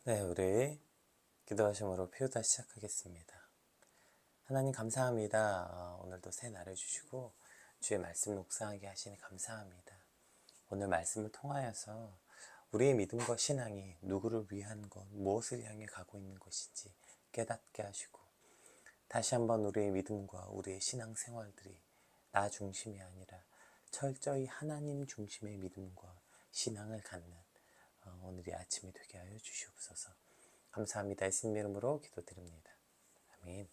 네, 우리 기도하심으로 피우다 시작하겠습니다. 하나님 감사합니다. 오늘도 새 날을 주시고 주의 말씀 묵상하게 하시니 감사합니다. 오늘 말씀을 통하여서 우리의 믿음과 신앙이 누구를 위한 것, 무엇을 향해 가고 있는 것인지 깨닫게 하시고 다시 한번 우리의 믿음과 우리의 신앙 생활들이 나 중심이 아니라 철저히 하나님 중심의 믿음과 신앙을 갖는 오늘이 아침이 되게 하여 주시옵소서. 감사합니다. 예수님 이름으로 기도드립니다. 아멘.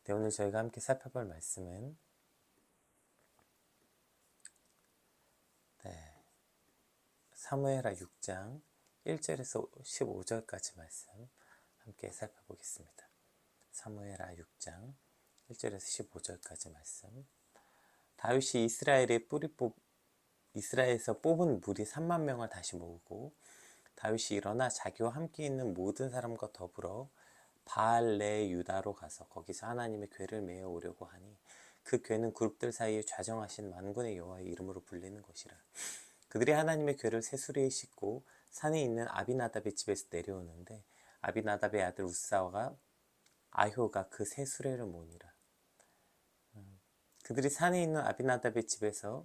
네, 오늘 저희가 함께 살펴볼 말씀은 사무엘하 6장 1절에서 15절까지 말씀 함께 살펴보겠습니다. 사무엘하 6장 1절에서 15절까지 말씀. 다윗이 이스라엘에서 뽑은 무리 3만 명을 다시 모으고 다윗이 일어나 자기와 함께 있는 모든 사람과 더불어 바알레 유다로 가서 거기서 하나님의 궤를 메어 오려고 하니 그 궤는 그룹들 사이에 좌정하신 만군의 여호와의 이름으로 불리는 것이라. 그들이 하나님의 궤를 새수레에 싣고 산에 있는 아비나답의 집에서 내려오는데 아비나답의 아들 우사와 아효가 그 새수레를 모으니라. 그들이 산에 있는 아비나답의 집에서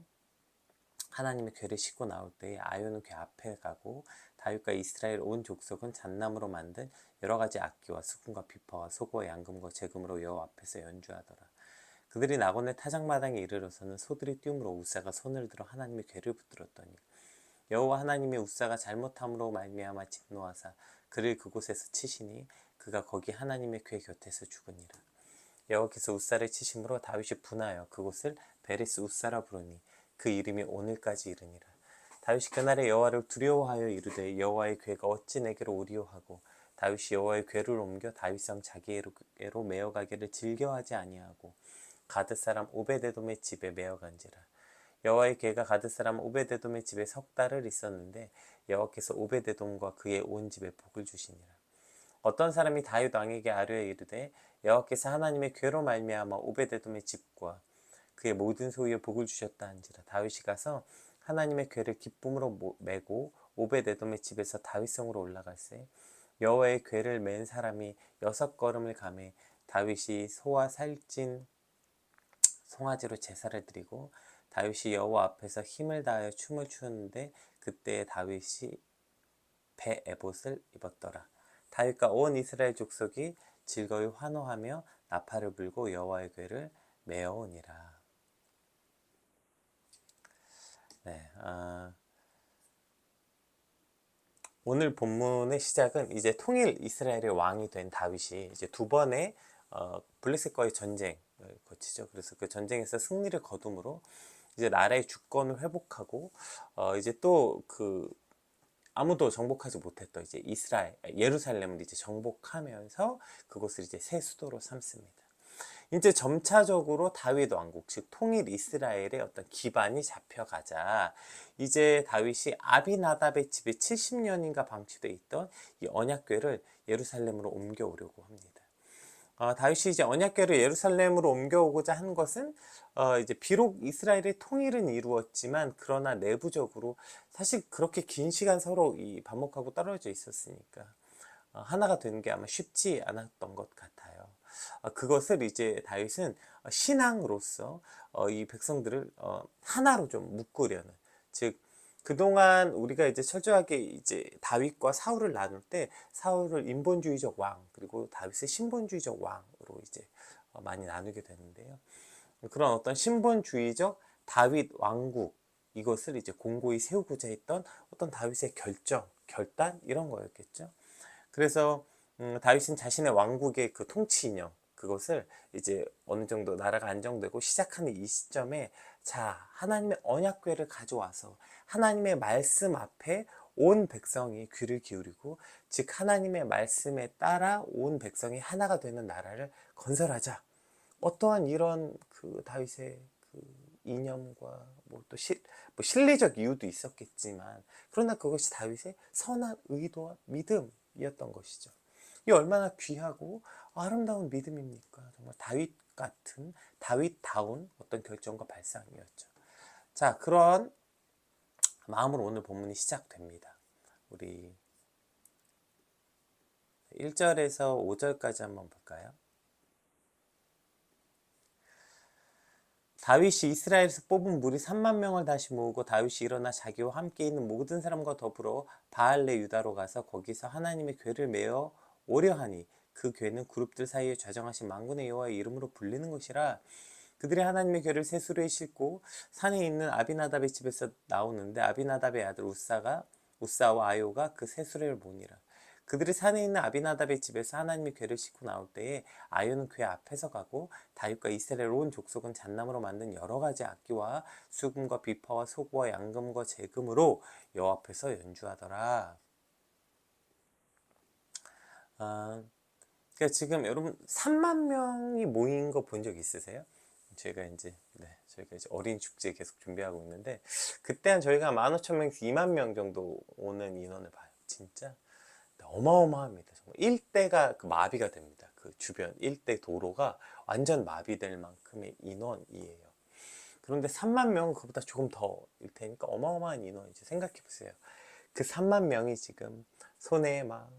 하나님의 궤를 싣고 나올 때에 아효는 궤 앞에 가고 다윗과 이스라엘 온 족속은 잣나무로 만든 여러 가지 악기와 수금과 비파와 소고와 양금과 제금으로 여호와 앞에서 연주하더라. 그들이 나곤의 타작마당에 이르러서는 소들이 띄움으로 우사가 손을 들어 하나님의 궤를 붙들었더니 여호와 하나님의 우사가 잘못함으로 말미암아 진노하사 그를 그곳에서 치시니 그가 거기 하나님의 궤 곁에서 죽으니라. 여호와께서 우사를 치심으로 다윗이 분하여 그곳을 베레스 우사라 부르니 그 이름이 오늘까지 이르니라. 다윗이 그날에 여호와를 두려워하여 이르되 여호와의 궤가 어찌 내게로 오리오 하고 다윗이 여호와의 궤를 옮겨 다윗성 자기에게로 메어가기를 즐겨하지 아니하고 가드 사람 오베데돔의 집에 메어간지라. 여호와의 궤가 가드 사람 오베데돔의 집에 석 달을 있었는데 여호와께서 오베데돔과 그의 온 집에 복을 주시니라. 어떤 사람이 다윗 왕에게 아뢰어 이르되 여호와께서 하나님의 궤로 말미암아 오베데돔의 집과 그의 모든 소유에 복을 주셨다 한지라. 다윗이 가서 하나님의 궤를 기쁨으로 메고 오베데돔의 집에서 다윗성으로 올라갈새 여호와의 궤를 맨 사람이 6걸음을 가매 다윗이 소와 살찐 송아지로 제사를 드리고 다윗이 여호와 앞에서 힘을 다하여 춤을 추었는데 그때 다윗이 배 에봇을 입었더라. 다윗과 온 이스라엘 족속이 즐거이 환호하며 나팔을 불고 여호와의 궤를 메어오니라. 네, 오늘 본문의 시작은 이제 통일 이스라엘의 왕이 된 다윗이 이제 두 번의 블레셋과의 전쟁을 거치죠. 그래서 그 전쟁에서 승리를 거둠으로 이제 나라의 주권을 회복하고 이제 또 그 아무도 정복하지 못했던 이제 예루살렘을 이제 정복하면서 그곳을 이제 새 수도로 삼습니다. 이제 점차적으로 다윗 왕국, 즉 통일 이스라엘의 어떤 기반이 잡혀가자 이제 다윗이 아비나답의 집에 70년인가 방치되어 있던 이 언약궤를 예루살렘으로 옮겨오려고 합니다. 다윗이 이제 언약궤를 예루살렘으로 옮겨오고자 한 것은 이제 비록 이스라엘의 통일은 이루었지만 그러나 내부적으로 사실 그렇게 긴 시간 서로 이 반목하고 떨어져 있었으니까 하나가 되는 게 아마 쉽지 않았던 것 같아요. 그것을 이제 다윗은 신앙으로서 이 백성들을 하나로 좀 묶으려는, 즉 그동안 우리가 이제 철저하게 이제 다윗과 사울을 나눌 때 사울을 인본주의적 왕 그리고 다윗을 신본주의적 왕으로 이제 많이 나누게 되는데요. 그런 어떤 신본주의적 다윗 왕국 이것을 이제 공고히 세우고자 했던 어떤 다윗의 결단 이런 거였겠죠. 그래서 다윗은 자신의 왕국의 그 통치 이념 그것을 이제 어느 정도 나라가 안정되고 시작하는 이 시점에 자 하나님의 언약궤를 가져와서 하나님의 말씀 앞에 온 백성이 귀를 기울이고 즉 하나님의 말씀에 따라 온 백성이 하나가 되는 나라를 건설하자. 어떠한 이런 그 다윗의 그 이념과 뭐 또 실리적 이유도 있었겠지만 그러나 그것이 다윗의 선한 의도와 믿음이었던 것이죠. 이 얼마나 귀하고 아름다운 믿음입니까? 정말 다윗 같은 다윗다운 어떤 결정과 발상이었죠. 자, 그런 마음으로 오늘 본문이 시작됩니다. 우리 1절에서 5절까지 한번 볼까요? 다윗이 이스라엘에서 뽑은 무리 3만 명을 다시 모으고 다윗이 일어나 자기와 함께 있는 모든 사람과 더불어 바알레 유다로 가서 거기서 하나님의 궤를 메어 오려 하니 그 궤는 그룹들 사이에 좌정하신 만군의 여호와의 이름으로 불리는 것이라. 그들이 하나님의 궤를 세수로에 싣고 산에 있는 아비나답의 집에서 나오는데 아비나답의 아들 우사와 아요가 그 세수레를 모니라. 그들이 산에 있는 아비나답의 집에서 하나님의 궤를 싣고 나올 때에 아요는 궤 앞에서 가고 다윗과 이스라엘 온 족속은 잣나무로 만든 여러 가지 악기와 수금과 비파와 소고와 양금과 제금으로 여호와 앞에서 연주하더라. 그러니까 지금 여러분 3만 명이 모인 거 본 적 있으세요? 저희가 이제 어린 축제 계속 준비하고 있는데 그때 한 저희가 15,000명에서 2만 명 정도 오는 인원을 봐요. 진짜 어마어마합니다. 정말 일대가 그 마비가 됩니다. 그 주변 일대 도로가 완전 마비될 만큼의 인원이에요. 그런데 3만 명은 그보다 조금 더일 테니까 어마어마한 인원이죠. 생각해 보세요. 그 3만 명이 지금 손에 막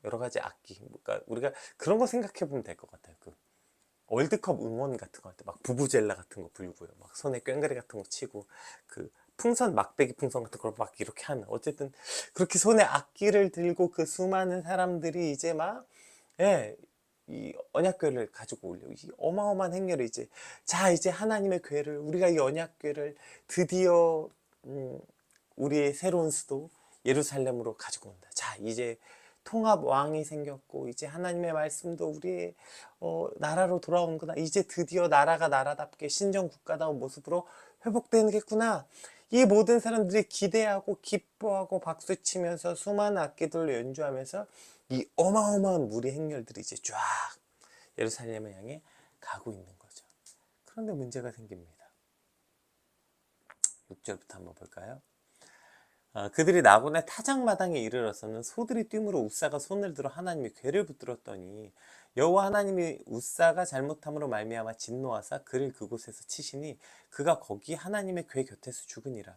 여러 가지 악기, 그러니까 우리가 그런 거 생각해 보면 될 것 같아요. 그 월드컵 응원 같은 거 할 때 막 부부젤라 같은 거 불고요. 막 손에 꽹과리 같은 거 치고 그 풍선 막대기 풍선 같은 걸 막 이렇게 하는, 어쨌든 그렇게 손에 악기를 들고 그 수많은 사람들이 이제 막 이 언약궤를 가지고 올려 이 어마어마한 행렬을 이제 하나님의 궤를 우리가 이 언약궤를 드디어 우리의 새로운 수도 예루살렘으로 가지고 온다. 자, 이제 통합 왕이 생겼고 이제 하나님의 말씀도 우리의 나라로 돌아오는구나. 이제 드디어 나라가 나라답게 신정 국가다운 모습으로 회복되겠구나. 이 모든 사람들이 기대하고 기뻐하고 박수치면서 수많은 악기들로 연주하면서 이 어마어마한 무리 행렬들이 이제 쫙 예루살렘을 향해 가고 있는 거죠. 그런데 문제가 생깁니다. 6절부터 한번 볼까요? 그들이 나곤의 타작마당에 이르러서는 소들이 뛰므로 우사가 손을 들어 하나님의 궤를 붙들었더니 여호와 하나님이 우사가 잘못함으로 말미암아 진노하사 그를 그곳에서 치시니 그가 거기 하나님의 궤 곁에서 죽으니라.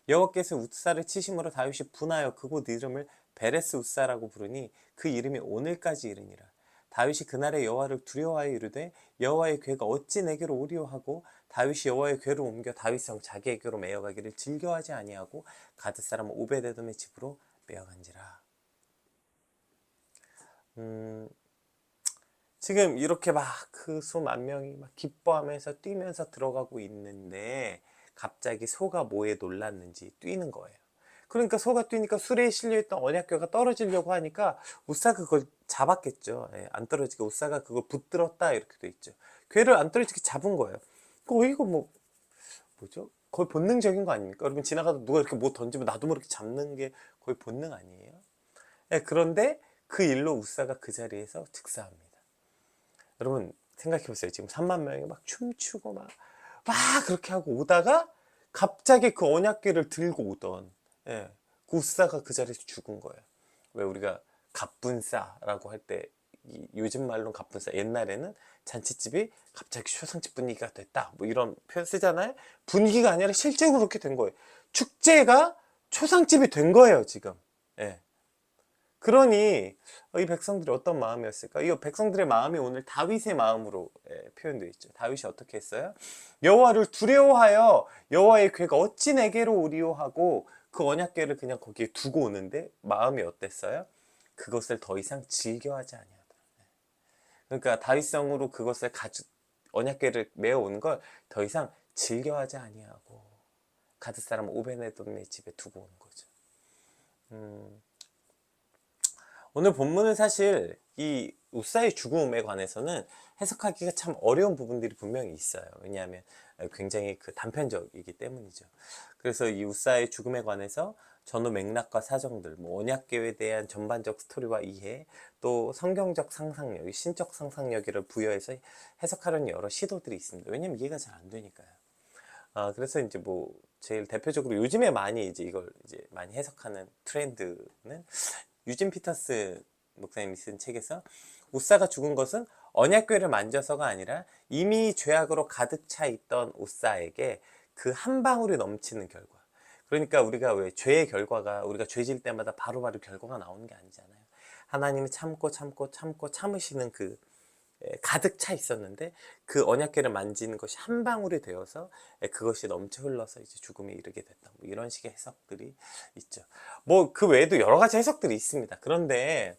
여호와께서 우사를 치심으로 다윗이 분하여 그곳 이름을 베레스 우사라고 부르니 그 이름이 오늘까지 이르니라. 다윗이 그날에 여호와를 두려워하여 이르되 여호와의 궤가 어찌 내게로 오리오 하고 다윗이 여호와의 궤를 옮겨 다윗성 자기에게로 메어가기를 즐겨하지 아니하고 가드 사람 오베데돔의 집으로 메어간지라. 지금 이렇게 막 그 수만 명이 막 기뻐하면서 뛰면서 들어가고 있는데 갑자기 소가 뭐에 놀랐는지 뛰는 거예요. 그러니까 소가 뛰니까 수레에 실려있던 언약궤가 떨어지려고 하니까 우사가 그걸 잡았겠죠. 안 떨어지게 우사가 그걸 붙들었다 이렇게 돼 있죠. 궤를 안 떨어지게 잡은 거예요. 이거 뭐죠? 거의 본능적인 거 아닙니까? 여러분 지나가다 누가 이렇게 뭐 던지면 나도 모르게 잡는 게 거의 본능 아니에요? 그런데 그 일로 우사가 그 자리에서 즉사합니다. 여러분 생각해보세요. 지금 3만 명이 막 춤추고 막 그렇게 하고 오다가 갑자기 그 언약궤를 들고 오던 그 우사가 그 자리에서 죽은 거예요. 왜 우리가 갑분싸라고 할 때 요즘 말로는 갑분싸, 옛날에는 잔치집이 갑자기 초상집 분위기가 됐다 뭐 이런 표현 쓰잖아요. 분위기가 아니라 실제로 그렇게 된 거예요. 축제가 초상집이 된 거예요 지금. 그러니 이 백성들이 어떤 마음이었을까? 이 백성들의 마음이 오늘 다윗의 마음으로 표현되어 있죠. 다윗이 어떻게 했어요? 여호와를 두려워하여 여호와의 궤가 어찌 내게로 오리오 하고 그 언약궤를 그냥 거기에 두고 오는데 마음이 어땠어요? 그것을 더 이상 즐겨하지 아니하더라. 그러니까 다윗성으로 그것을 언약궤를 메어 오는 걸 더 이상 즐겨하지 아니하고 가드 사람 오베데돔의 집에 두고 오는 거죠. 오늘 본문은 사실 이 우사의 죽음에 관해서는 해석하기가 참 어려운 부분들이 분명히 있어요. 왜냐하면 굉장히 그 단편적이기 때문이죠. 그래서 이 우사의 죽음에 관해서 전후 맥락과 사정들, 언약궤에 대한 전반적 스토리와 이해, 또 성경적 상상력, 신적 상상력을 부여해서 해석하려는 여러 시도들이 있습니다. 왜냐면 이해가 잘 안 되니까요. 그래서 이제 제일 대표적으로 요즘에 많이 이걸 많이 해석하는 트렌드는 유진 피터스 목사님이 쓴 책에서 우사가 죽은 것은 언약궤를 만져서가 아니라 이미 죄악으로 가득 차 있던 우사에게 그 한 방울이 넘치는 결과. 그러니까 우리가 왜 죄의 결과가 우리가 죄질 때마다 바로바로 결과가 나오는 게 아니잖아요. 하나님이 참으시는 그 가득 차 있었는데 그 언약궤를 만지는 것이 한 방울이 되어서 그것이 넘쳐 흘러서 이제 죽음에 이르게 됐다. 뭐 이런 식의 해석들이 있죠. 뭐 그 외에도 여러 가지 해석들이 있습니다. 그런데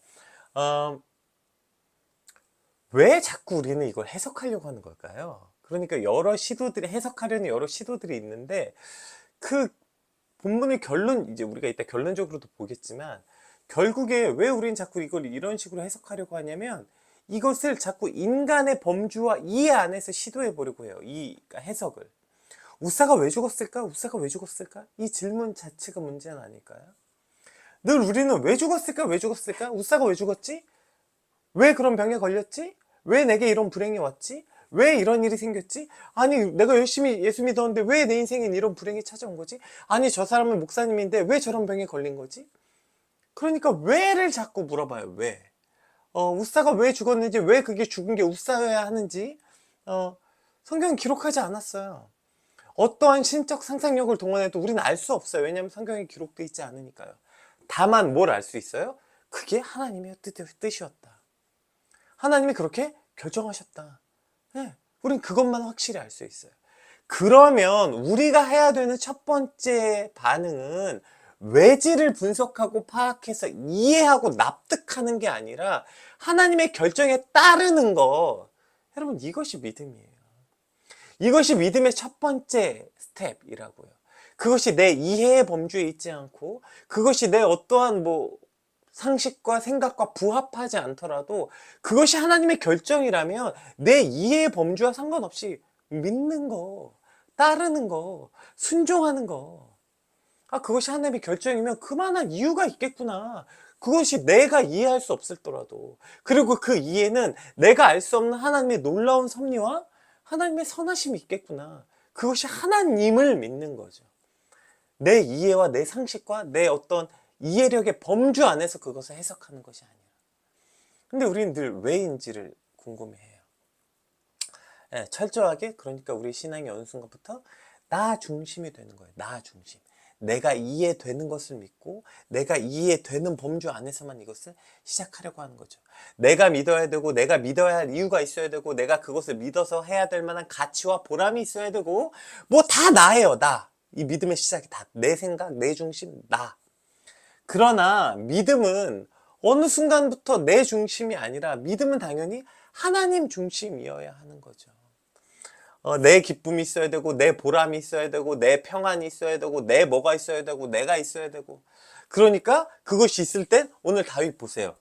왜 자꾸 우리는 이걸 해석하려고 하는 걸까요? 그러니까 여러 시도들이 해석하려는 여러 시도들이 있는데 그 본문의 결론, 이제 우리가 이따 결론적으로도 보겠지만 결국에 왜 우리는 자꾸 이걸 이런 식으로 해석하려고 하냐면 이것을 자꾸 인간의 범주와 이해 안에서 시도해 보려고 해요. 이 해석을. 우사가 왜 죽었을까? 우사가 왜 죽었을까? 이 질문 자체가 문제는 아닐까요? 늘 우리는 왜 죽었을까? 왜 죽었을까? 우사가 왜 죽었지? 왜 그런 병에 걸렸지? 왜 내게 이런 불행이 왔지? 왜 이런 일이 생겼지? 아니 내가 열심히 예수 믿었는데 왜 내 인생엔 이런 불행이 찾아온 거지? 아니 저 사람은 목사님인데 왜 저런 병에 걸린 거지? 그러니까 왜를 자꾸 물어봐요. 왜? 우사가 왜 죽었는지, 왜 그게 죽은 게 우사여야 하는지 성경은 기록하지 않았어요. 어떠한 신적 상상력을 동원해도 우리는 알 수 없어요. 왜냐하면 성경에 기록되어 있지 않으니까요. 다만 뭘 알 수 있어요? 그게 하나님의 뜻이었다. 하나님이 그렇게 결정하셨다. 네, 우린 그것만 확실히 알 수 있어요. 그러면 우리가 해야 되는 첫 번째 반응은 외지를 분석하고 파악해서 이해하고 납득하는 게 아니라 하나님의 결정에 따르는 거. 여러분, 이것이 믿음이에요. 이것이 믿음의 첫 번째 스텝이라고요. 그것이 내 이해의 범주에 있지 않고 그것이 내 어떠한 뭐 상식과 생각과 부합하지 않더라도 그것이 하나님의 결정이라면 내 이해의 범주와 상관없이 믿는 거, 따르는 거, 순종하는 거. 그것이 하나님의 결정이면 그만한 이유가 있겠구나. 그것이 내가 이해할 수 없을더라도. 그리고 그 이해는 내가 알 수 없는 하나님의 놀라운 섭리와 하나님의 선하심이 있겠구나. 그것이 하나님을 믿는 거죠. 내 이해와 내 상식과 내 어떤 이해력의 범주 안에서 그것을 해석하는 것이 아니라. 근데 우리는 늘 왜인지를 궁금해해요. 철저하게, 그러니까 우리 신앙이 어느 순간부터 나 중심이 되는 거예요. 나 중심. 내가 이해되는 것을 믿고 내가 이해되는 범주 안에서만 이것을 시작하려고 하는 거죠. 내가 믿어야 되고 내가 믿어야 할 이유가 있어야 되고 내가 그것을 믿어서 해야 될 만한 가치와 보람이 있어야 되고 뭐 다 나예요. 나. 이 믿음의 시작이 다 내 생각, 내 중심, 나. 그러나 믿음은 어느 순간부터 내 중심이 아니라 믿음은 당연히 하나님 중심이어야 하는 거죠. 내 기쁨이 있어야 되고 내 보람이 있어야 되고 내 평안이 있어야 되고 내 뭐가 있어야 되고 내가 있어야 되고. 그러니까 그것이 있을 땐 오늘 다윗 보세요.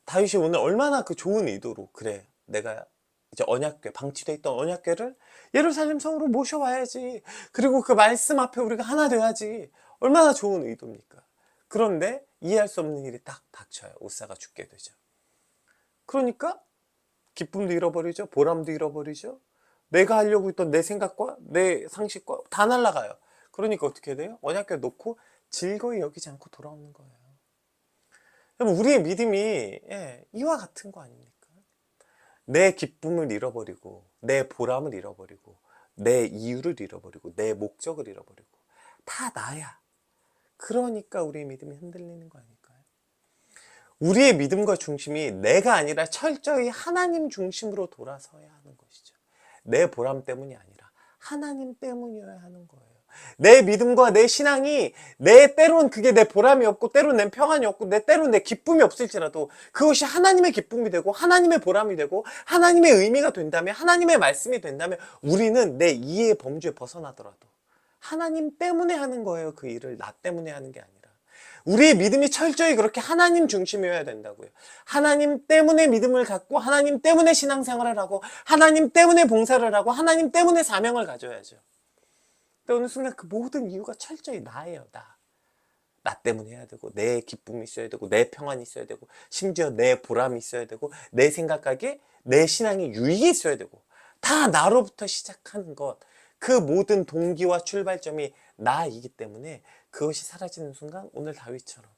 다윗이 오늘 얼마나 그 좋은 의도로 그래 내가 이제 언약궤 방치되어 있던 언약궤를 예루살렘 성으로 모셔와야지. 그리고 그 말씀 앞에 우리가 하나 돼야지. 얼마나 좋은 의도입니까? 그런데 이해할 수 없는 일이 딱 닥쳐요. 우사가 죽게 되죠. 그러니까 기쁨도 잃어버리죠. 보람도 잃어버리죠. 내가 하려고 했던 내 생각과 내 상식과 다 날아가요. 그러니까 어떻게 돼요? 언약궤 놓고 즐거이 여기지 않고 돌아오는 거예요. 우리의 믿음이 이와 같은 거 아닙니까? 내 기쁨을 잃어버리고 내 보람을 잃어버리고 내 이유를 잃어버리고 내 목적을 잃어버리고 다 나야. 그러니까 우리의 믿음이 흔들리는 거 아닐까요? 우리의 믿음과 중심이 내가 아니라 철저히 하나님 중심으로 돌아서야 하는 것이죠. 내 보람 때문이 아니라 하나님 때문이어야 하는 거예요. 내 믿음과 내 신앙이 때론 그게 내 보람이 없고 때론 내 평안이 없고 때론 내 기쁨이 없을지라도 그것이 하나님의 기쁨이 되고 하나님의 보람이 되고 하나님의 의미가 된다면 하나님의 말씀이 된다면 우리는 내 이해의 범주에 벗어나더라도 하나님 때문에 하는 거예요. 그 일을 나 때문에 하는 게 아니라. 우리의 믿음이 철저히 그렇게 하나님 중심이어야 된다고요. 하나님 때문에 믿음을 갖고 하나님 때문에 신앙생활을 하고 하나님 때문에 봉사를 하고 하나님 때문에 사명을 가져야죠. 근데 어느 순간 그 모든 이유가 철저히 나예요. 나 때문에 해야 되고 내 기쁨이 있어야 되고 내 평안이 있어야 되고 심지어 내 보람이 있어야 되고 내 생각하기에 내 신앙이 유익이 있어야 되고 다 나로부터 시작하는 것. 그 모든 동기와 출발점이 나이기 때문에 그것이 사라지는 순간 오늘 다윗처럼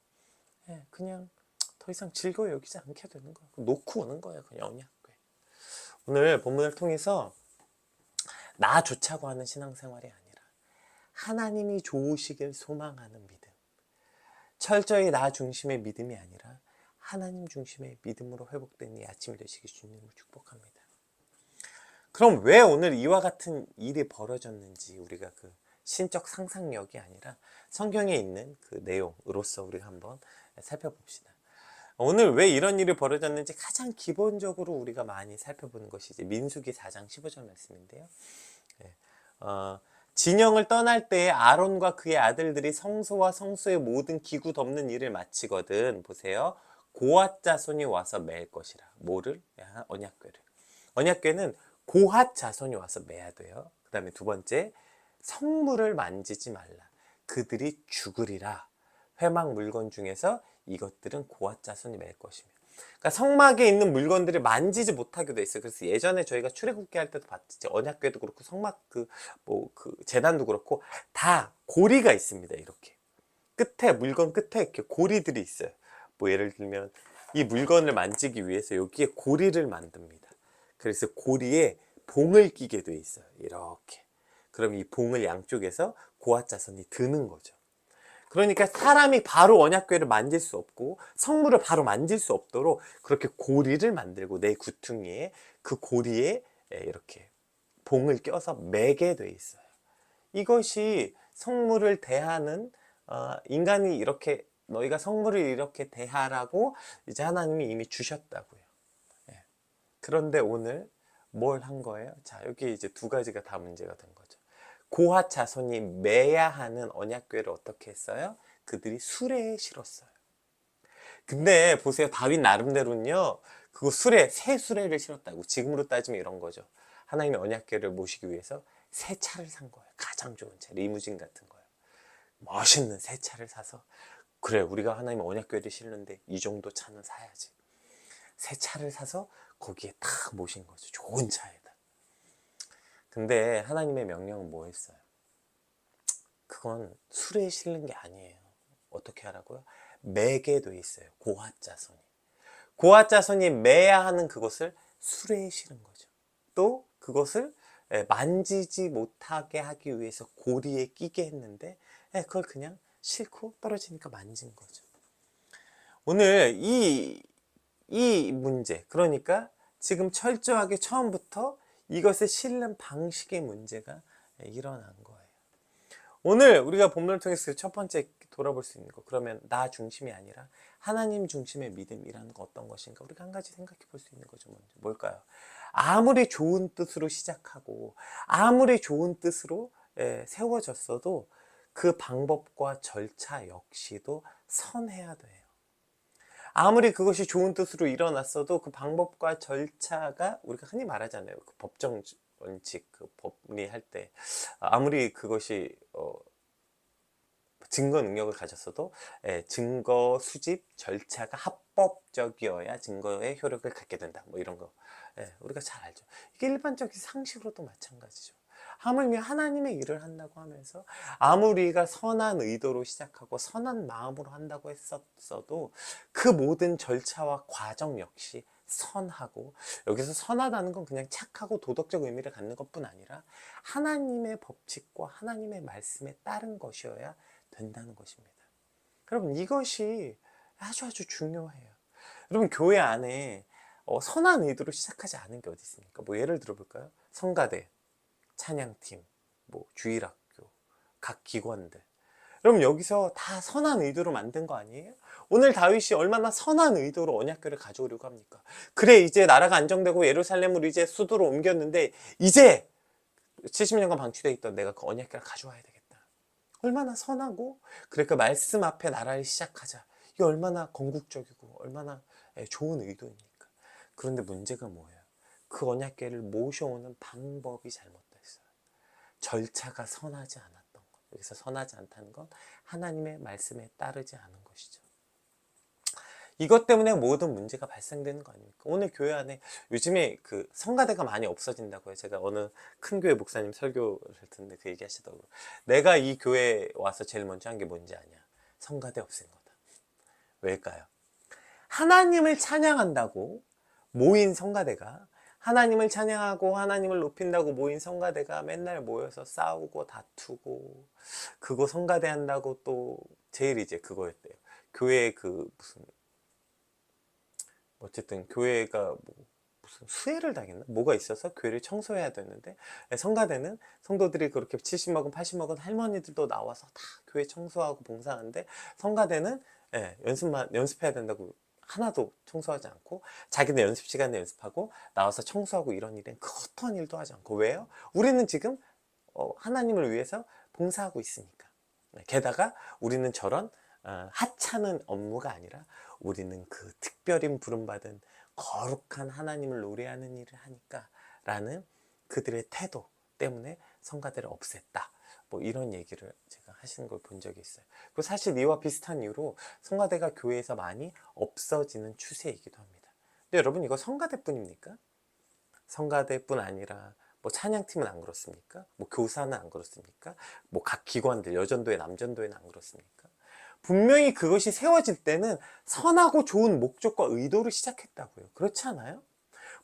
그냥 더 이상 즐거워 여기지 않게 되는 거예요. 놓고 오는 거예요. 그냥 언약궤. 오늘 본문을 통해서 나 좋자고 하는 신앙생활이 아니라 하나님이 좋으시길 소망하는 믿음. 철저히 나 중심의 믿음이 아니라 하나님 중심의 믿음으로 회복된 이 아침이 되시기 주님으로 축복합니다. 그럼 왜 오늘 이와 같은 일이 벌어졌는지 우리가 그 신적 상상력이 아니라 성경에 있는 그 내용으로서 우리가 한번 살펴봅시다. 오늘 왜 이런 일이 벌어졌는지 가장 기본적으로 우리가 많이 살펴보는 것이 이제 민수기 4장 15절 말씀인데요. 진영을 떠날 때에 아론과 그의 아들들이 성소와 성소의 모든 기구 덮는 일을 마치거든 보세요. 고앗 자손이 와서 맬 것이라. 뭐를? 언약궤를. 언약궤는 고앗 자손이 와서 매야 돼요. 그 다음에 두 번째, 성물을 만지지 말라. 그들이 죽으리라. 회막 물건 중에서 이것들은 고앗 자손이 맬 것이며. 그러니까 성막에 있는 물건들을 만지지 못하게 돼 있어요. 그래서 예전에 저희가 출애굽기 할 때도 봤지. 언약궤도 그렇고 성막 그 제단도 그렇고 다 고리가 있습니다. 이렇게 끝에 물건 끝에 이렇게 고리들이 있어요. 뭐 예를 들면 이 물건을 만지기 위해서 여기에 고리를 만듭니다. 그래서 고리에 봉을 끼게 돼 있어요. 이렇게. 그럼 이 봉을 양쪽에서 고앗 자손이 드는 거죠. 그러니까 사람이 바로 언약궤를 만질 수 없고 성물을 바로 만질 수 없도록 그렇게 고리를 만들고 내 구퉁이에 그 고리에 이렇게 봉을 껴서 매게 돼 있어요. 이것이 성물을 대하는 인간이 이렇게 너희가 성물을 이렇게 대하라고 이제 하나님이 이미 주셨다고요. 그런데 오늘 뭘 한 거예요? 자, 여기 이제 두 가지가 다 문제가 된 거죠. 고앗 자손이 매야 하는 언약궤를 어떻게 했어요? 그들이 수레에 실었어요. 근데 보세요. 다윗 나름대로는요. 그거 새 수레를 실었다고. 지금으로 따지면 이런 거죠. 하나님의 언약궤를 모시기 위해서 새 차를 산 거예요. 가장 좋은 차, 리무진 같은 거예요. 멋있는 새 차를 사서 그래, 우리가 하나님의 언약궤를 실는데 이 정도 차는 사야지. 새 차를 사서 거기에 탁 모신 거죠. 좋은 차에다. 근데 하나님의 명령은 뭐였어요? 그건 수레에 실는 게 아니에요. 어떻게 하라고요? 매게 돼 있어요. 고앗 자손이. 고앗 자손이 매야 하는 그것을 수레에 실은 거죠. 또 그것을 만지지 못하게 하기 위해서 고리에 끼게 했는데 그걸 그냥 싣고 떨어지니까 만진 거죠. 오늘 이 문제, 그러니까 지금 철저하게 처음부터 이것을 실는 방식의 문제가 일어난 거예요. 오늘 우리가 본문을 통해서 첫 번째 돌아볼 수 있는 거, 그러면 나 중심이 아니라 하나님 중심의 믿음이라는 거 어떤 것인가? 우리가 한 가지 생각해 볼 수 있는 거죠. 먼저 뭘까요? 아무리 좋은 뜻으로 시작하고 아무리 좋은 뜻으로 세워졌어도 그 방법과 절차 역시도 선해야 돼요. 아무리 그것이 좋은 뜻으로 일어났어도 그 방법과 절차가 우리가 흔히 말하잖아요. 그 법정 원칙, 그 법리할 때 아무리 그것이 증거 능력을 가졌어도 증거 수집 절차가 합법적이어야 증거의 효력을 갖게 된다. 뭐 이런 거 우리가 잘 알죠. 이게 일반적인 상식으로도 마찬가지죠. 하물며 하나님의 일을 한다고 하면서 아무리가 선한 의도로 시작하고 선한 마음으로 한다고 했었어도 그 모든 절차와 과정 역시 선하고, 여기서 선하다는 건 그냥 착하고 도덕적 의미를 갖는 것뿐 아니라 하나님의 법칙과 하나님의 말씀에 따른 것이어야 된다는 것입니다. 여러분, 이것이 아주 중요해요. 여러분, 교회 안에 선한 의도로 시작하지 않은 게 어디 있습니까? 뭐 예를 들어볼까요? 성가대, 찬양팀, 뭐 주일학교, 각 기관들. 여러분, 여기서 다 선한 의도로 만든 거 아니에요? 오늘 다윗이 얼마나 선한 의도로 언약궤를 가져오려고 합니까? 그래, 이제 나라가 안정되고 예루살렘으로 이제 수도로 옮겼는데 이제 70년간 방치되어 있던 내가 그 언약궤를 가져와야 되겠다. 얼마나 선하고, 그래, 그 말씀 앞에 나라를 시작하자. 이게 얼마나 건국적이고 얼마나 좋은 의도입니까? 그런데 문제가 뭐예요? 그 언약궤를 모셔오는 방법이 잘못됐어요. 절차가 선하지 않았던 것. 여기서 선하지 않다는 건 하나님의 말씀에 따르지 않은 것이죠. 이것 때문에 모든 문제가 발생되는 거 아닙니까? 오늘 교회 안에 요즘에 그 성가대가 많이 없어진다고요. 제가 어느 큰 교회 목사님 설교를 듣는데 그 얘기 하시더라고요. 내가 이 교회에 와서 제일 먼저 한 게 뭔지 아냐? 성가대 없앤 거다. 왜일까요? 하나님을 찬양한다고 모인 성가대가, 하나님을 찬양하고 하나님을 높인다고 모인 성가대가 맨날 모여서 싸우고 다투고, 그거 성가대 한다고 또 제일 이제 그거였대요. 교회 그 무슨 어쨌든 교회가 뭐 무슨 수해를 당했나? 뭐가 있어서 교회를 청소해야 되는데 성가대는 성도들이 그렇게 70 먹은 80 먹은 할머니들도 나와서 다 교회 청소하고 봉사하는데 성가대는 연습해야 된다고 하나도 청소하지 않고 자기네 연습 시간에 연습하고 나와서 청소하고 이런 일은 그 어떤 일도 하지 않고 왜요? 우리는 지금 하나님을 위해서 봉사하고 있으니까. 게다가 우리는 저런 하찮은 업무가 아니라 우리는 그 특별히 부름받은 거룩한 하나님을 노래하는 일을 하니까 라는 그들의 태도 때문에 성가대를 없앴다. 뭐 이런 얘기를 제가 하시는 걸 본 적이 있어요. 그리고 사실 이와 비슷한 이유로 성가대가 교회에서 많이 없어지는 추세이기도 합니다. 근데 여러분 이거 성가대뿐입니까? 성가대뿐 아니라 뭐 찬양팀은 안 그렇습니까? 뭐 교사는 안 그렇습니까? 뭐 각 기관들 여전도회 남전도회는 안 그렇습니까? 분명히 그것이 세워질 때는 선하고 좋은 목적과 의도를 시작했다고요. 그렇지 않아요?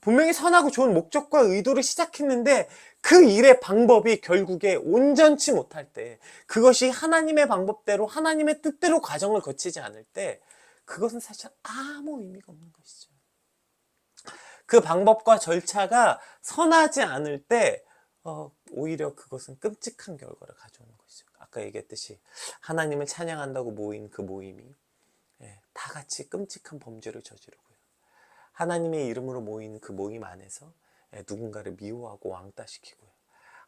분명히 선하고 좋은 목적과 의도를 시작했는데 그 일의 방법이 결국에 온전치 못할 때, 그것이 하나님의 방법대로 하나님의 뜻대로 과정을 거치지 않을 때 그것은 사실 아무 의미가 없는 것이죠. 그 방법과 절차가 선하지 않을 때 오히려 그것은 끔찍한 결과를 가져오는 것이죠. 아까 얘기했듯이 하나님을 찬양한다고 모인 그 모임이 다 같이 끔찍한 범죄를 저지르고요. 하나님의 이름으로 모인 그 모임 안에서 누군가를 미워하고 왕따시키고요.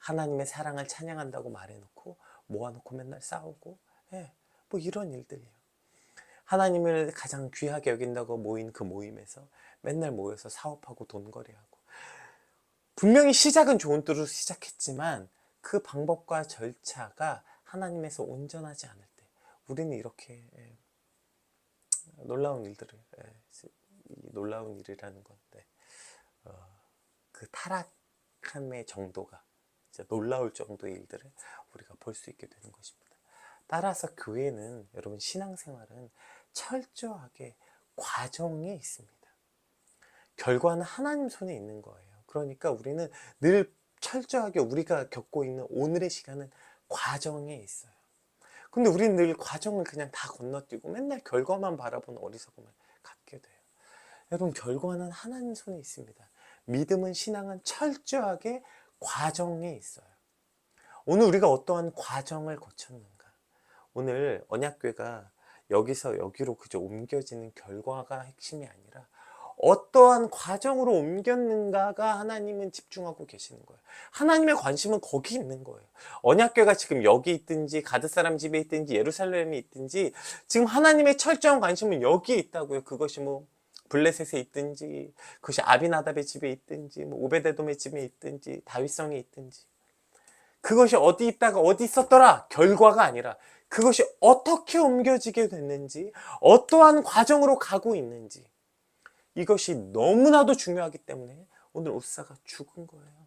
하나님의 사랑을 찬양한다고 말해놓고 모아놓고 맨날 싸우고 뭐 이런 일들이에요. 하나님을 가장 귀하게 여긴다고 모인 그 모임에서 맨날 모여서 사업하고 돈거래하고, 분명히 시작은 좋은 뜻으로 시작했지만 그 방법과 절차가 하나님에서 온전하지 않을 때 우리는 이렇게 놀라운 일들을 놀라운 일이라는 건데 그 타락함의 정도가 진짜 놀라울 정도의 일들을 우리가 볼 수 있게 되는 것입니다. 따라서 교회는, 여러분, 신앙생활은 철저하게 과정에 있습니다. 결과는 하나님 손에 있는 거예요. 그러니까 우리는 늘 철저하게 우리가 겪고 있는 오늘의 시간은 과정에 있어요. 근데 우리는 늘 과정을 그냥 다 건너뛰고 맨날 결과만 바라보는 어리석음을 갖게 돼요. 여러분, 결과는 하나님 손에 있습니다. 믿음은, 신앙은 철저하게 과정에 있어요. 오늘 우리가 어떠한 과정을 거쳤는가? 오늘 언약궤가 여기서 여기로 그저 옮겨지는 결과가 핵심이 아니라 어떠한 과정으로 옮겼는가가 하나님은 집중하고 계시는 거예요. 하나님의 관심은 거기 있는 거예요. 언약궤가 지금 여기 있든지 가드사람 집에 있든지 예루살렘에 있든지 지금 하나님의 철저한 관심은 여기에 있다고요. 그것이 뭐 블레셋에 있든지, 그것이 아비나답의 집에 있든지, 뭐 오베데돔의 집에 있든지, 다윗성에 있든지, 그것이 어디 있다가 어디 있었더라 결과가 아니라 그것이 어떻게 옮겨지게 됐는지, 어떠한 과정으로 가고 있는지, 이것이 너무나도 중요하기 때문에 오늘 옷사가 죽은 거예요.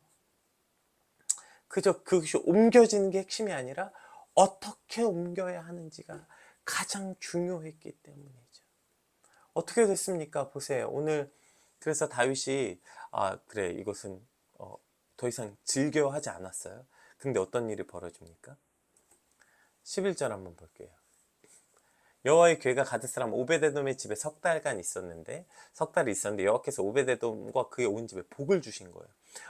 그저 그것이 옮겨지는 게 핵심이 아니라 어떻게 옮겨야 하는지가 가장 중요했기 때문이죠. 어떻게 됐습니까? 보세요. 오늘 그래서 다윗이 그래, 이것은 더 이상 즐겨하지 않았어요. 근데 어떤 일이 벌어집니까? 11절 한번 볼게요. 여호와의 궤가 가드사람 오베데돔의 집에 석 달이 있었는데 여호와께서 오베데돔과 그의 온 집에 복을 주신 거예요.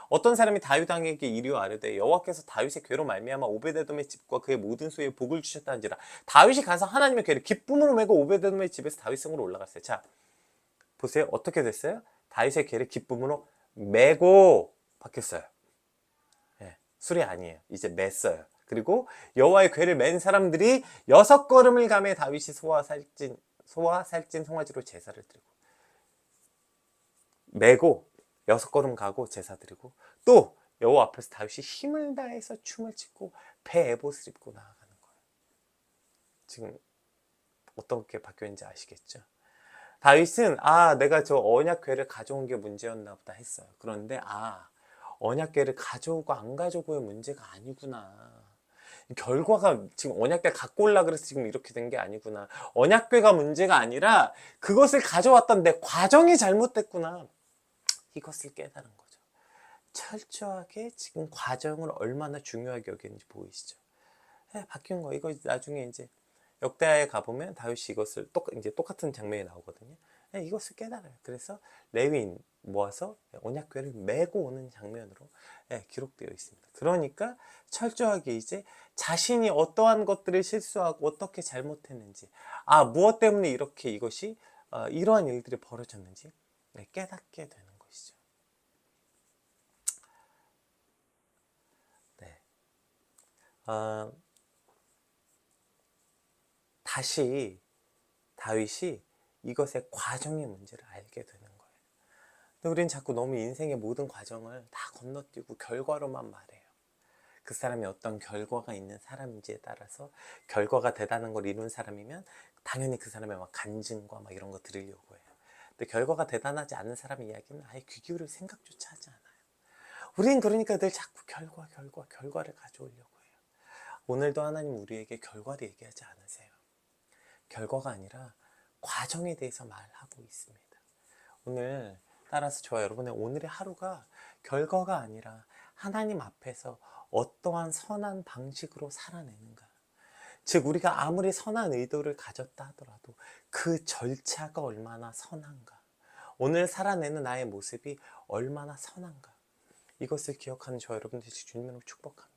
어떤 사람이 다윗왕에게 이르어 아뢰되 여호와께서 다윗의 궤로 말미암아 오베데돔의 집과 그의 모든 소유에 복을 주셨다는지라. 다윗이 가서 하나님의 궤를 기쁨으로 메고 오베데돔의 집에서 다윗성으로 올라갔어요. 자, 보세요. 어떻게 됐어요? 다윗의 궤를 기쁨으로 메고 바뀌었어요. 술이 아니에요. 이제 맸어요. 그리고 여호와의 궤를 맨 사람들이 6걸음을 가매 다윗이 소와 살찐 송아지로 제사를 드리고, 메고 6걸음 가고 제사 드리고, 또 여호와 앞에서 다윗이 힘을 다해서 춤을 추고 배 에봇을 입고 나아가는 거예요. 지금 어떻게 바뀌었는지 아시겠죠? 다윗은 내가 저 언약궤를 가져온 게 문제였나 보다 했어요. 그런데 언약궤를 가져오고 안 가져오고의 문제가 아니구나. 결과가 지금 언약궤 갖고 올라 그래서 지금 이렇게 된 게 아니구나. 언약궤가 문제가 아니라 그것을 가져왔던 내 과정이 잘못됐구나. 이것을 깨달은 거죠. 철저하게 지금 과정을 얼마나 중요하게 여기는지 보이시죠? 바뀐 거. 이거 나중에 이제 역대하에 가보면 다윗이 이것을 이제 똑같은 장면이 나오거든요. 이것을 깨달아요. 그래서 레위인 모아서 언약궤를 메고 오는 장면으로 기록되어 있습니다. 그러니까 철저하게 이제 자신이 어떠한 것들을 실수하고 어떻게 잘못했는지, 무엇 때문에 이렇게 이것이 이러한 일들이 벌어졌는지 깨닫게 되는 것이죠. 네. 다시 다윗이 이것의 과정의 문제를 알게 되는 거예요. 근데 우린 자꾸 너무 인생의 모든 과정을 다 건너뛰고 결과로만 말해요. 그 사람이 어떤 결과가 있는 사람인지에 따라서, 결과가 대단한 걸 이룬 사람이면 당연히 그 사람의 막 간증과 막 이런 거 들으려고 해요. 근데 결과가 대단하지 않은 사람의 이야기는 아예 귀 기울일 생각조차 하지 않아요. 우린 그러니까 늘 자꾸 결과를 가져오려고 해요. 오늘도 하나님 우리에게 결과를 얘기하지 않으세요. 결과가 아니라 과정에 대해서 말하고 있습니다. 오늘 따라서 저와 여러분의 오늘의 하루가 결과가 아니라 하나님 앞에서 어떠한 선한 방식으로 살아내는가, 즉 우리가 아무리 선한 의도를 가졌다 하더라도 그 절차가 얼마나 선한가, 오늘 살아내는 나의 모습이 얼마나 선한가, 이것을 기억하는 저와 여러분들이 주님으로 축복합니다.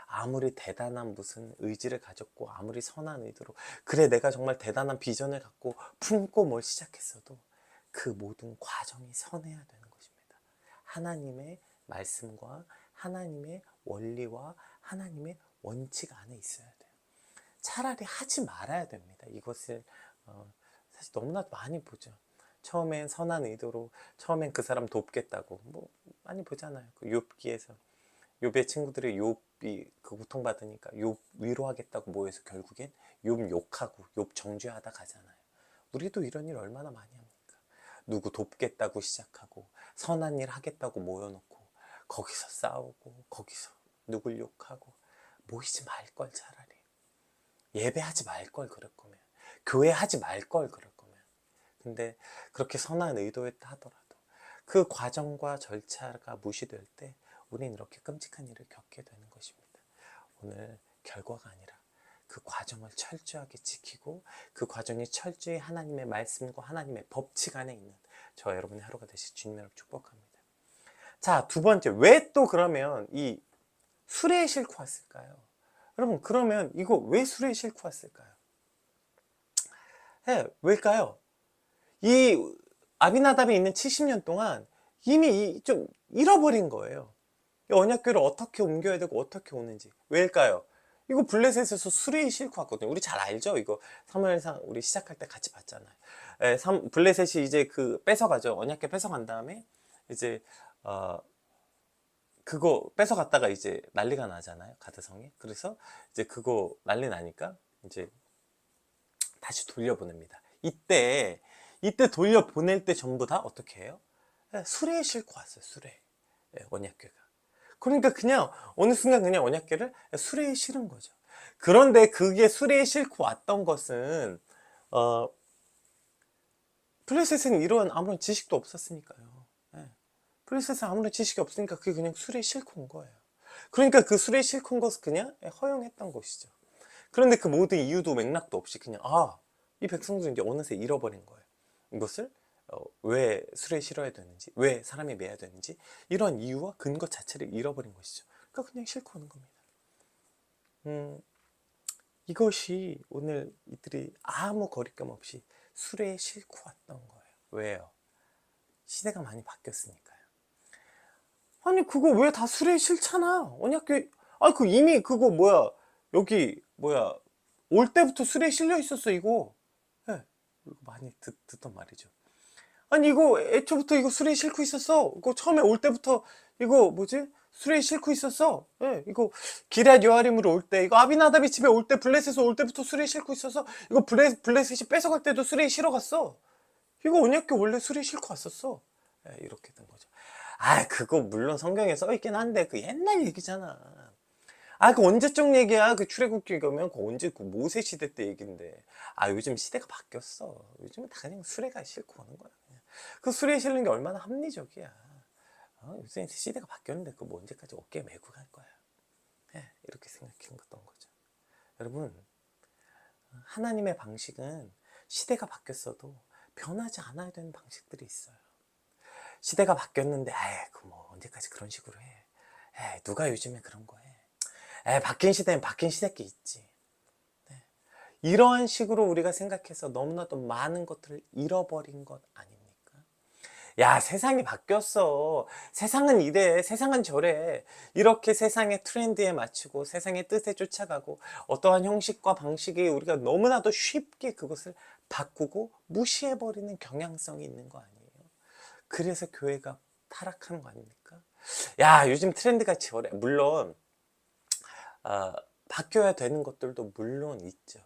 아무리 대단한 무슨 의지를 가졌고 아무리 선한 의도로 그래 내가 정말 대단한 비전을 갖고 품고 뭘 시작했어도 그 모든 과정이 선해야 되는 것입니다. 하나님의 말씀과 하나님의 원리와 하나님의 원칙 안에 있어야 돼요. 차라리 하지 말아야 됩니다. 이것을 사실 너무나 많이 보죠. 처음엔 선한 의도로, 처음엔 그 사람 돕겠다고 뭐 많이 보잖아요. 그 욥기에서 욥의 친구들이 욥이 그 고통받으니까 욥 위로하겠다고 모여서 결국엔 욥 욕하고 욥 정죄하다 가잖아요. 우리도 이런 일 얼마나 많이 합니까? 누구 돕겠다고 시작하고 선한 일 하겠다고 모여놓고 거기서 싸우고 거기서 누굴 욕하고, 모이지 말걸. 차라리 예배하지 말걸 그럴 거면, 교회 하지 말걸 그럴 거면. 근데 그렇게 선한 의도였다 하더라도 그 과정과 절차가 무시될 때 우리는 이렇게 끔찍한 일을 겪게 되는 것입니다. 오늘 결과가 아니라 그 과정을 철저하게 지키고 그 과정이 철저히 하나님의 말씀과 하나님의 법칙 안에 있는 저와 여러분의 하루가 되실 주님을 축복합니다. 자, 두 번째, 왜 또 그러면 이 수레에 싣고 왔을까요? 여러분, 그러면 이거 왜 수레에 싣고 왔을까요? 왜일까요? 이 아비나답이 있는 70년 동안 이미 좀 잃어버린 거예요. 이 언약궤를 어떻게 옮겨야 되고 어떻게 오는지. 왜일까요? 이거 블레셋에서 수레에 싣고 왔거든요. 우리 잘 알죠? 이거 사무엘상 우리 시작할 때 같이 봤잖아요. 블레셋이 이제 그 뺏어가죠. 언약궤 뺏어간 다음에 이제 그거 뺏어갔다가 이제 난리가 나잖아요. 가드성에. 그래서 이제 그거 난리 나니까 이제 다시 돌려보냅니다. 이때 돌려보낼 때 전부 다 어떻게 해요? 수레에 싣고 왔어요. 수레. 언약궤가. 그러니까 그냥 어느 순간 그냥 언약궤를 수레에 실은 거죠. 그런데 그게 수레에 싣고 왔던 것은 블레셋은 이런 아무런 지식도 없었으니까요. 블레셋은 아무런 지식이 없으니까 그게 그냥 수레에 싣고 온 거예요. 그러니까 그 수레에 싣고 온 것을 그냥 허용했던 것이죠. 그런데 그 모든 이유도 맥락도 없이 그냥 이 백성들은 이제 어느새 잃어버린 거예요. 이것을 왜 수레에 실어야 되는지, 왜 사람이 매야 되는지, 이런 이유와 근거 자체를 잃어버린 것이죠. 그러니까 그냥 싣고 오는 겁니다. 이것이 오늘 이들이 아무 거리낌 없이 수레에 싣고 왔던 거예요. 왜요? 시대가 많이 바뀌었으니까요. 아니 그거 왜 다 수레에 실잖아. 언약궤 그 이미 그거 여기 올 때부터 수레에 실려 있었어 이거. 이거 많이 듣던 말이죠. 아니 이거 애초부터 이거 수레에 싣고 있었어. 이거 처음에 올 때부터 이거 수레에 싣고 있었어. 이거 기럇 여아림으로 올 때, 이거 아비나답이 집에 올 때, 블레셋에서 올 때부터 수레에 싣고 있어서 이거 블레셋이 뺏어갈 때도 수레에 실어갔어. 이거 언약궤 원래 수레에 싣고 왔었어. 이렇게 된 거죠. 그거 물론 성경에 써 있긴 한데 그 옛날 얘기잖아. 그 언제적 얘기야? 그 출애굽기 가면 그 언제 그 모세 시대 때 얘긴데. 요즘 시대가 바뀌었어. 요즘은 다 그냥 수레가 싣고 오는 거야. 그냥. 그 수레에 실는 게 얼마나 합리적이야. 요새 시대가 바뀌었는데 그거 뭐 언제까지 어깨에 메고 갈 거야. 이렇게 생각했던 거죠. 여러분, 하나님의 방식은 시대가 바뀌었어도 변하지 않아야 되는 방식들이 있어요. 시대가 바뀌었는데 그 뭐 언제까지 그런 식으로 해. 누가 요즘에 그런 거 해. 바뀐 시대는 바뀐 시대께 있지. 네. 이러한 식으로 우리가 생각해서 너무나도 많은 것들을 잃어버린 것 아닙니까? 야, 세상이 바뀌었어. 세상은 이래. 세상은 저래. 이렇게 세상의 트렌드에 맞추고 세상의 뜻에 쫓아가고 어떠한 형식과 방식이 우리가 너무나도 쉽게 그것을 바꾸고 무시해버리는 경향성이 있는 거 아니에요? 그래서 교회가 타락하는 거 아닙니까? 야, 요즘 트렌드가 저래. 물론 바뀌어야 되는 것들도 물론 있죠.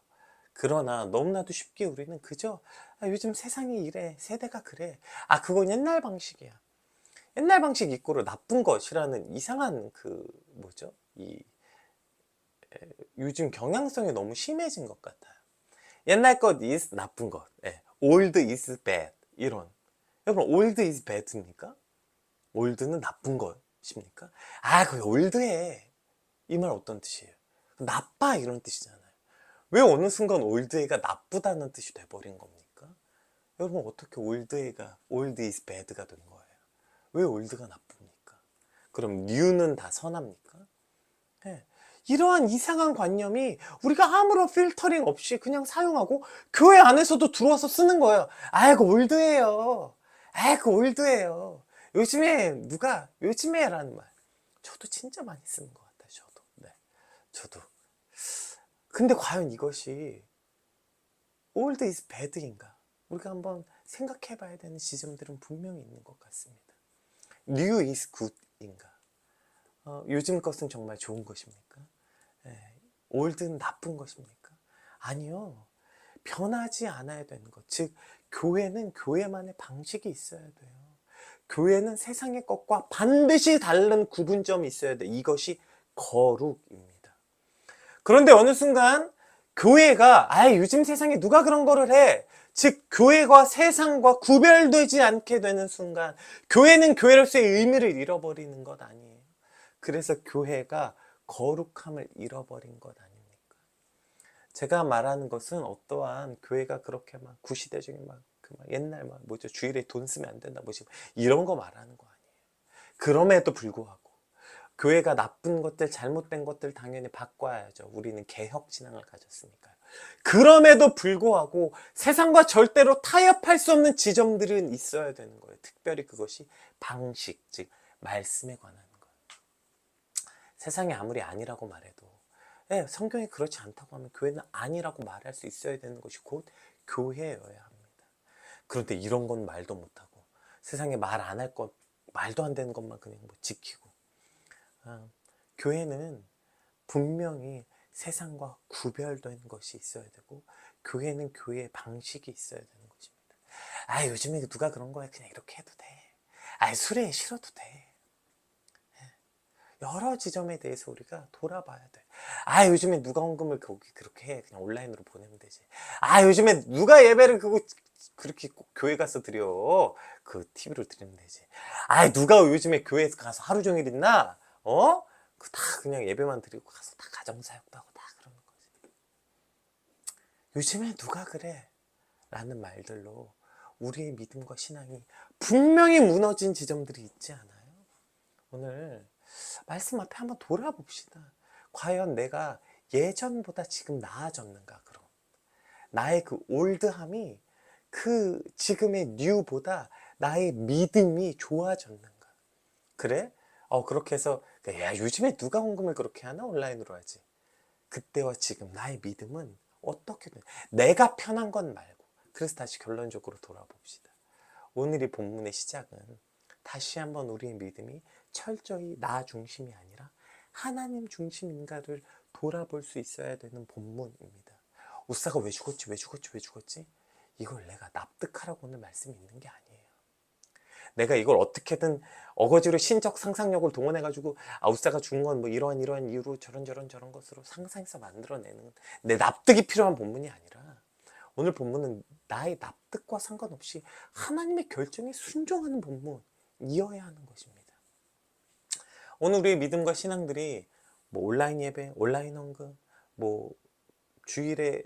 그러나 너무나도 쉽게 우리는 그저 요즘 세상이 이래, 세대가 그래, 그건 옛날 방식이야, 옛날 방식 이꼬르 나쁜 것이라는 이상한 그 뭐죠, 이 요즘 경향성이 너무 심해진 것 같아요. 옛날 것 is 나쁜 것, old is bad, 이런. 여러분, old is bad입니까? 올드는 나쁜 것입니까? 그게 올드해, 이 말 어떤 뜻이에요? 나빠, 이런 뜻이잖아요. 왜 어느 순간 올드해가 나쁘다는 뜻이 돼버린 겁니까? 여러분, 어떻게 올드해가 old is bad가 된 거예요? 왜 올드가 나쁩니까? 그럼 뉴는 다 선합니까? 이러한 이상한 관념이 우리가 아무런 필터링 없이 그냥 사용하고 교회 안에서도 들어와서 쓰는 거예요. 그거 올드해요. 그거 올드해요. 요즘에 누가 요즘에 라는 말, 저도 진짜 많이 쓰는 것 같아요. 저도. 근데 과연 이것이 old is bad인가? 우리가 한번 생각해 봐야 되는 지점들은 분명히 있는 것 같습니다. new is good인가? 요즘 것은 정말 좋은 것입니까? 올드는 나쁜 것입니까? 아니요. 변하지 않아야 되는 것. 즉, 교회는 교회만의 방식이 있어야 돼요. 교회는 세상의 것과 반드시 다른 구분점이 있어야 돼. 이것이 거룩입니다. 그런데 어느 순간 교회가 요즘 세상에 누가 그런 거를 해, 즉 교회가 세상과 구별되지 않게 되는 순간 교회는 교회로서의 의미를 잃어버리는 것 아니에요. 그래서 교회가 거룩함을 잃어버린 것 아닙니까? 제가 말하는 것은 어떠한 교회가 그렇게 막 구시대적인 옛날 뭐죠, 주일에 돈 쓰면 안 된다, 뭐지, 이런 거 말하는 거 아니에요. 그럼에도 불구하고 교회가 나쁜 것들, 잘못된 것들 당연히 바꿔야죠. 우리는 개혁 신앙을 가졌으니까요. 그럼에도 불구하고 세상과 절대로 타협할 수 없는 지점들은 있어야 되는 거예요. 특별히 그것이 방식, 즉 말씀에 관한 거예요. 세상이 아무리 아니라고 말해도 성경이 그렇지 않다고 하면 교회는 아니라고 말할 수 있어야 되는 것이 곧 교회여야 합니다. 그런데 이런 건 말도 못하고 세상에 말 안 할 것, 말도 안 되는 것만 그냥 지키고, 교회는 분명히 세상과 구별된 것이 있어야 되고 교회는 교회의 방식이 있어야 되는 것입니다. 요즘에 누가 그런 거야, 그냥 이렇게 해도 돼. 술에 실어도 돼. 여러 지점에 대해서 우리가 돌아봐야 돼. 요즘에 누가 헌금을 거기 그렇게 해, 그냥 온라인으로 보내면 되지. 요즘에 누가 예배를 그렇게 꼭 교회 가서 드려, 그 TV로 드리면 되지. 누가 요즘에 교회에서 가서 하루 종일 있나? 그 다 그냥 예배만 드리고 가서 다 가정사역도 하고 다 그러는 거지. 요즘에 누가 그래? 라는 말들로 우리의 믿음과 신앙이 분명히 무너진 지점들이 있지 않아요? 오늘 말씀 앞에 한번 돌아봅시다. 과연 내가 예전보다 지금 나아졌는가? 그럼 나의 그 올드함이 그 지금의 뉴보다 나의 믿음이 좋아졌는가? 그래? 그렇게 해서 야, 요즘에 누가 헌금을 그렇게 하나? 온라인으로 하지. 그때와 지금 나의 믿음은 어떻게 돼? 내가 편한 건 말고. 그래서 다시 결론적으로 돌아봅시다. 오늘 이 본문의 시작은 다시 한번 우리의 믿음이 철저히 나 중심이 아니라 하나님 중심인가를 돌아볼 수 있어야 되는 본문입니다. 우사가 왜 죽었지? 이걸 내가 납득하라고 오늘 말씀이 있는 게 아니에요. 내가 이걸 어떻게든 어거지로 신적 상상력을 동원해가지고 우사가 죽은 건 뭐 이러한 이유로 저런 것으로 상상해서 만들어내는 내 납득이 필요한 본문이 아니라, 오늘 본문은 나의 납득과 상관없이 하나님의 결정에 순종하는 본문이어야 하는 것입니다. 오늘 우리의 믿음과 신앙들이 뭐 온라인 예배, 온라인 헌금, 뭐 주일에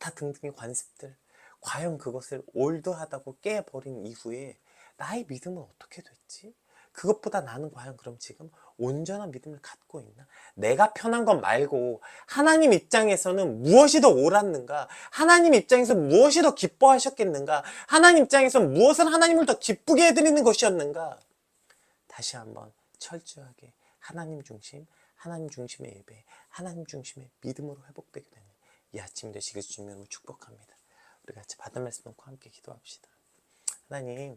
기타 등등의 관습들, 과연 그것을 올드하다고 깨버린 이후에 나의 믿음은 어떻게 됐지? 그것보다 나는 과연 그럼 지금 온전한 믿음을 갖고 있나? 내가 편한 것 말고 하나님 입장에서는 무엇이 더 옳았는가? 하나님 입장에서 무엇이 더 기뻐하셨겠는가? 하나님 입장에서 무엇을 하나님을 더 기쁘게 해드리는 것이었는가? 다시 한번 철저하게 하나님 중심의 예배, 하나님 중심의 믿음으로 회복되게 되는 이 아침 되시길 주님으로 축복합니다. 우리 같이 받은 말씀 놓고 함께 기도합시다. 하나님,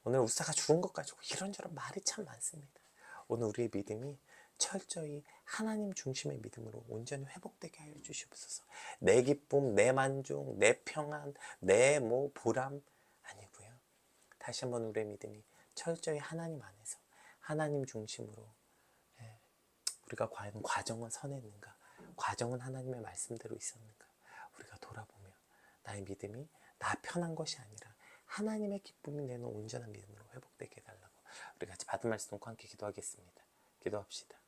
오늘 우사가 죽은 것 가지고 이런저런 말이 참 많습니다. 오늘 우리의 믿음이 철저히 하나님 중심의 믿음으로 온전히 회복되게 하여 주시옵소서. 내 기쁨, 내 만족, 내 평안, 내 보람 아니고요. 다시 한번 우리의 믿음이 철저히 하나님 안에서 하나님 중심으로, 우리가 과연 과정은 선했는가? 과정은 하나님의 말씀대로 있었는가? 우리가 돌아보며 나의 믿음이 나 편한 것이 아니라 하나님의 기쁨이 내는 온전한 믿음으로 회복되게 해달라고 우리 같이 받은 말씀 놓고 함께 기도하겠습니다. 기도합시다.